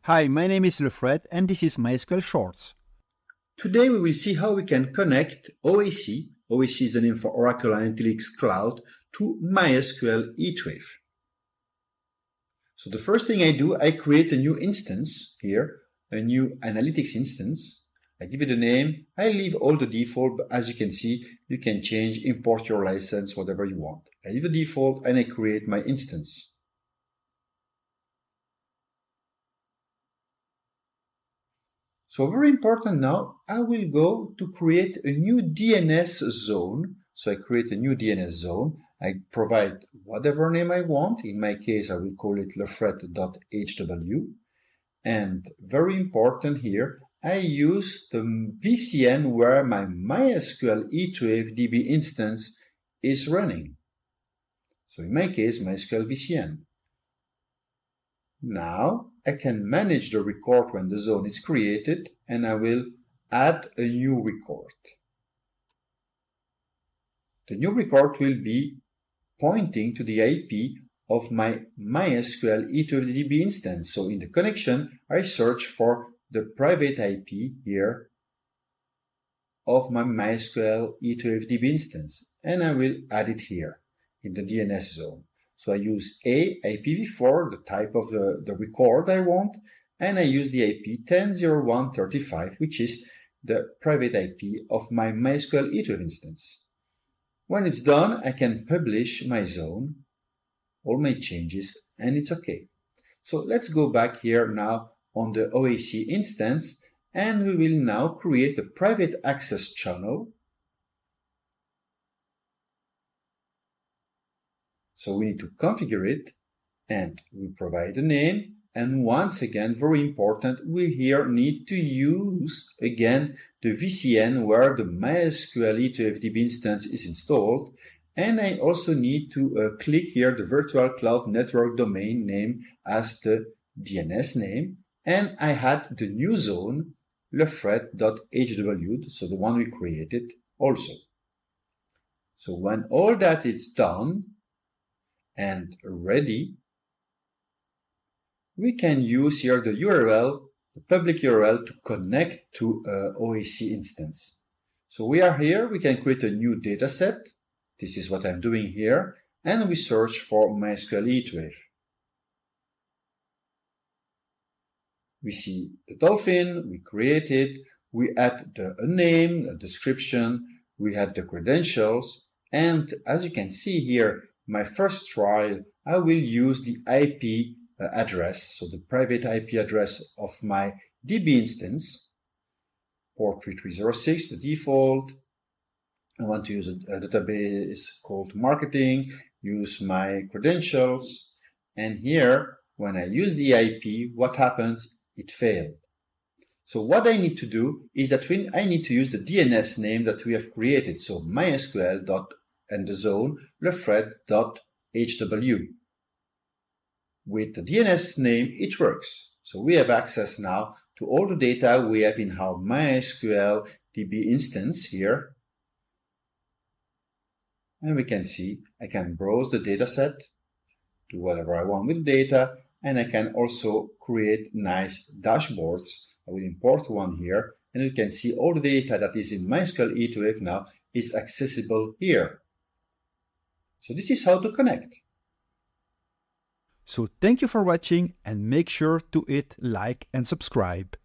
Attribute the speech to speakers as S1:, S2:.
S1: Hi, my name is Lefred and this is MySQL Shorts.
S2: Today we will see how we can connect OAC, OAC is the name for Oracle Analytics Cloud, to MySQL HeatWave. So the first thing I do, I create a new instance here, a new analytics instance. I give it a name, I leave all the default, but as you can see, you can change, import your license, whatever you want. I leave the default and I create my instance. So very important now, I will go to create a new DNS zone. So I create a new DNS zone. I provide whatever name I want. In my case, I will call it lefred.hw. And very important here, I use the VCN where my MySQL HeatWave DB instance is running. So in my case, MySQL VCN. Now I can manage the record when the zone is created, and I will add a new record. The new record will be pointing to the IP of my MySQL HeatWave DB instance. So in the connection, I search for the private IP here of my MySQL HeatWave DB instance, and I will add it here in the DNS zone. So I use IPv4, the type of the record I want, and I use the IP 10.01.35, which is the private IP of my MySQL HeatWave instance. When it's done, I can publish my zone, all my changes, and it's okay. So let's go back here now on the OAC instance, and we will now create a private access channel. So we need to configure it, and we provide a name. And once again, very important, we here need to use again the VCN where the MySQL HeatWave DB instance is installed. And I also need to click here the virtual cloud network domain name as the DNS name. And I had the new zone, lefred.hw, so the one we created also. So when all that is done, and ready, we can use here the URL, the public URL, to connect to OAC instance. So we are here, we can create a new dataset. This is what I'm doing here, and we search for MySQL HeatWave. We see the dolphin, we create it, we add a name, a description, we add the credentials, and as you can see here, my first trial, I will use the IP address, so the private IP address of my DB instance, port 3306, the default. I want to use a database called marketing, use my credentials, and here, when I use the IP, what happens? It failed. So what I need to do is that I need to use the DNS name that we have created, so MySQL and the zone lefred.hw. With the DNS name, it works. So we have access now to all the data we have in our MySQL DB instance here. And we can see I can browse the dataset, do whatever I want with data, and I can also create nice dashboards. I will import one here, and you can see all the data that is in MySQL HeatWave now is accessible here. So this is how to connect.
S1: So thank you for watching and make sure to hit like and subscribe.